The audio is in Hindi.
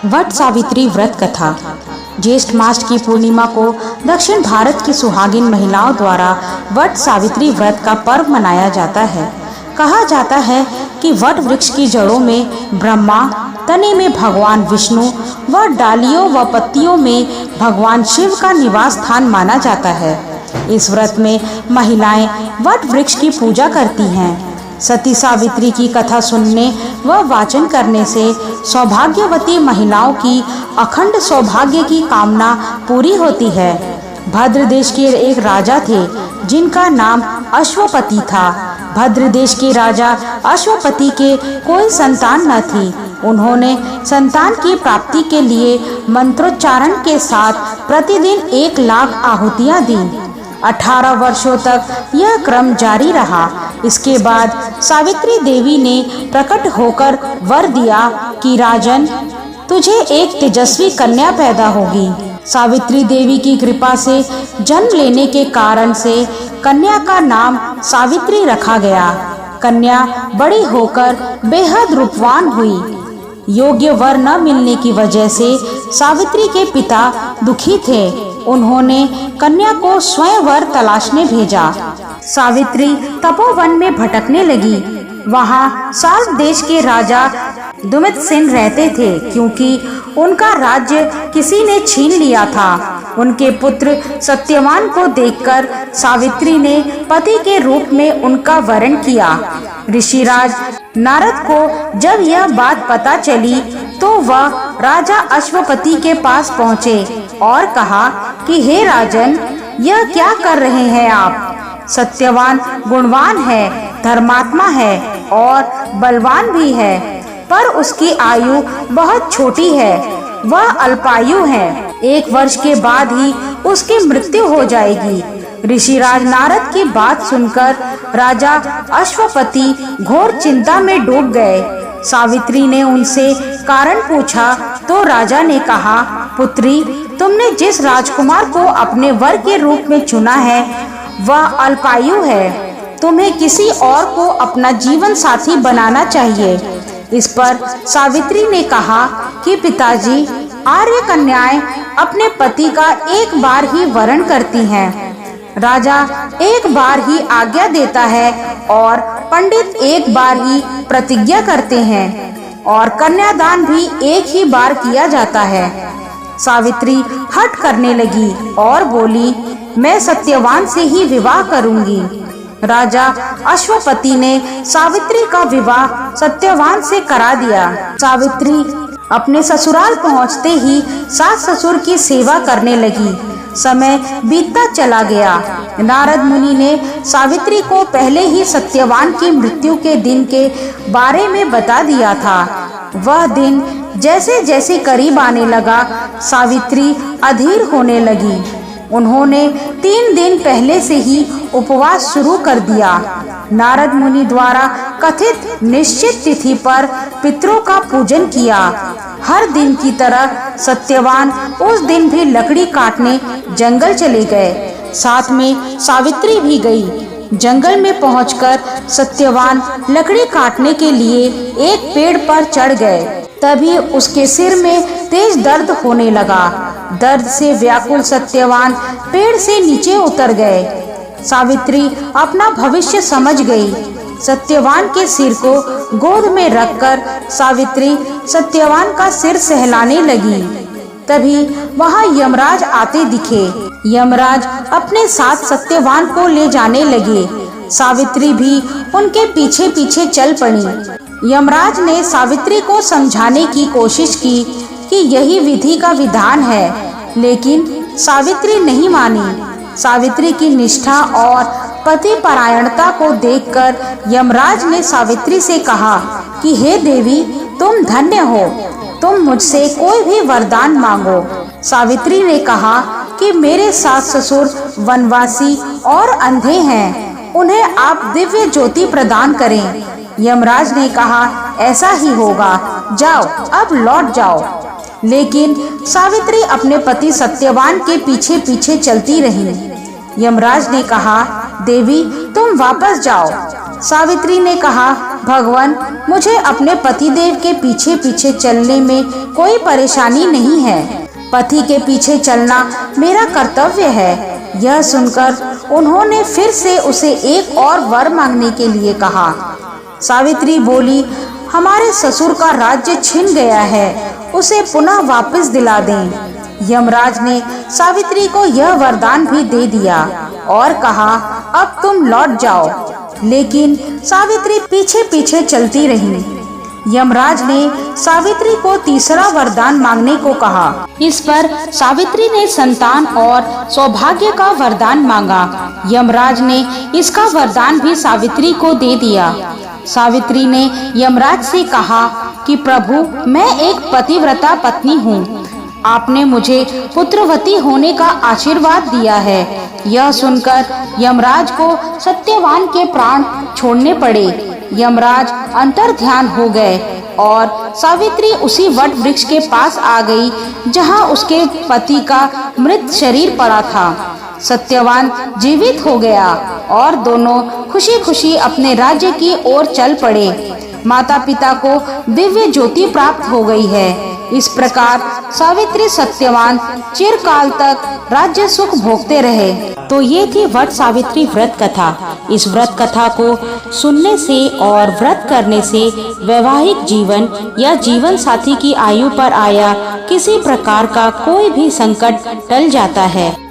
वट सावित्री व्रत कथा। ज्येष्ठ मास की पूर्णिमा को दक्षिण भारत की सुहागिन महिलाओं द्वारा वट सावित्री व्रत का पर्व मनाया जाता है। कहा जाता है कि वट वृक्ष की जड़ों में ब्रह्मा, तने में भगवान विष्णु व डालियों व पत्तियों में भगवान शिव का निवास स्थान माना जाता है। इस व्रत में महिलाएं वट वृक्ष की पूजा करती हैं। सती सावित्री की कथा सुनने व वाचन करने से सौभाग्यवती महिलाओं की अखंड सौभाग्य की कामना पूरी होती है। भद्र देश के एक राजा थे जिनका नाम अश्वपति था। भद्र देश के राजा अश्वपति के कोई संतान न थी। उन्होंने संतान की प्राप्ति के लिए मंत्रोच्चारण के साथ प्रतिदिन 1 लाख आहुतियां दी। 18 वर्षों तक यह क्रम जारी रहा। इसके बाद सावित्री देवी ने प्रकट होकर वर दिया कि राजन, तुझे एक तेजस्वी कन्या पैदा होगी। सावित्री देवी की कृपा से जन्म लेने के कारण से कन्या का नाम सावित्री रखा गया। कन्या बड़ी होकर बेहद रूपवान हुई। योग्य वर न मिलने की वजह से सावित्री के पिता दुखी थे। उन्होंने कन्या को स्वयं वर तलाशने भेजा। सावित्री तपोवन में भटकने लगी। वहाँ साल देश के राजा दुमित सेन रहते थे, क्योंकि उनका राज्य किसी ने छीन लिया था। उनके पुत्र सत्यवान को देखकर सावित्री ने पति के रूप में उनका वरण किया। ऋषिराज नारद को जब यह बात पता चली तो वह राजा अश्वपति के पास पहुँचे और कहा कि हे राजन, यह क्या कर रहे हैं आप? सत्यवान गुणवान है, धर्मात्मा है और बलवान भी है, पर उसकी आयु बहुत छोटी है। वह अल्पायु है। 1 वर्ष के बाद ही उसकी मृत्यु हो जाएगी। ऋषिराज नारद की बात सुनकर राजा अश्वपति घोर चिंता में डूब गए। सावित्री ने उनसे कारण पूछा तो राजा ने कहा, पुत्री, तुमने जिस राजकुमार को अपने वर के रूप में चुना है वह अल्पायु है। तुम्हें किसी और को अपना जीवन साथी बनाना चाहिए। इस पर सावित्री ने कहा कि पिताजी, आर्य कन्याएं अपने पति का एक बार ही वरण करती हैं। राजा एक बार ही आज्ञा देता है और पंडित एक बार ही प्रतिज्ञा करते हैं और कन्यादान भी एक ही बार किया जाता है। सावित्री हठ करने लगी और बोली, मैं सत्यवान से ही विवाह करूंगी। राजा अश्वपति ने सावित्री का विवाह सत्यवान से करा दिया। सावित्री अपने ससुराल पहुंचते ही सास ससुर की सेवा करने लगी। समय बीतता चला गया। नारद मुनि ने सावित्री को पहले ही सत्यवान की मृत्यु के दिन के बारे में बता दिया था। वह दिन जैसे जैसे करीब आने लगा, सावित्री अधीर होने लगी। उन्होंने 3 दिन पहले से ही उपवास शुरू कर दिया। नारद मुनि द्वारा कथित निश्चित तिथि पर पितरों का पूजन किया। हर दिन की तरह सत्यवान उस दिन भी लकड़ी काटने जंगल चले गए। साथ में सावित्री भी गई। जंगल में पहुंचकर सत्यवान लकड़ी काटने के लिए एक पेड़ पर चढ़ गए। तभी उसके सिर में तेज दर्द होने लगा। दर्द से व्याकुल सत्यवान पेड़ से नीचे उतर गए। सावित्री अपना भविष्य समझ गई। सत्यवान के सिर को गोद में रखकर सावित्री सत्यवान का सिर सहलाने लगी। तभी वहां यमराज आते दिखे। यमराज अपने साथ सत्यवान को ले जाने लगे। सावित्री भी उनके पीछे पीछे चल पड़ी। यमराज ने सावित्री को समझाने की कोशिश की कि यही विधि का विधान है, लेकिन सावित्री नहीं मानी। सावित्री की निष्ठा और पति परायणता को देखकर यमराज ने सावित्री से कहा कि हे देवी, तुम धन्य हो, तुम मुझसे कोई भी वरदान मांगो। सावित्री ने कहा कि मेरे सास ससुर वनवासी और अंधे हैं, उन्हें आप दिव्य ज्योति प्रदान करें। यमराज ने कहा, ऐसा ही होगा, जाओ, अब लौट जाओ। लेकिन सावित्री अपने पति सत्यवान के पीछे पीछे चलती रही। यमराज ने कहा, देवी, तुम वापस जाओ। सावित्री ने कहा, भगवान, मुझे अपने पतिदेव के पीछे पीछे चलने में कोई परेशानी नहीं है। पति के पीछे चलना मेरा कर्तव्य है। यह सुनकर उन्होंने फिर से उसे एक और वर मांगने के लिए कहा। सावित्री बोली, हमारे ससुर का राज्य छिन गया है, उसे पुनः वापस दिला दें। यमराज ने सावित्री को यह वरदान भी दे दिया और कहा, अब तुम लौट जाओ। लेकिन सावित्री पीछे पीछे चलती रही। यमराज ने सावित्री को तीसरा वरदान मांगने को कहा। इस पर सावित्री ने संतान और सौभाग्य का वरदान मांगा। यमराज ने इसका वरदान भी सावित्री को दे दिया। सावित्री ने यमराज से कहा कि प्रभु, मैं एक पतिव्रता पत्नी हूँ। आपने मुझे पुत्रवती होने का आशीर्वाद दिया है। यह सुनकर यमराज को सत्यवान के प्राण छोड़ने पड़े। यमराज अंतर्ध्यान हो गए और सावित्री उसी वट वृक्ष के पास आ गई जहां उसके पति का मृत शरीर पड़ा था। सत्यवान जीवित हो गया और दोनों खुशी खुशी अपने राज्य की ओर चल पड़े। माता पिता को दिव्य ज्योति प्राप्त हो गई है। इस प्रकार सावित्री सत्यवान चिरकाल तक राज्य सुख भोगते रहे। तो ये थी वट सावित्री व्रत कथा। इस व्रत कथा को सुनने से और व्रत करने से वैवाहिक जीवन या जीवन साथी की आयु पर आया किसी प्रकार का कोई भी संकट टल जाता है।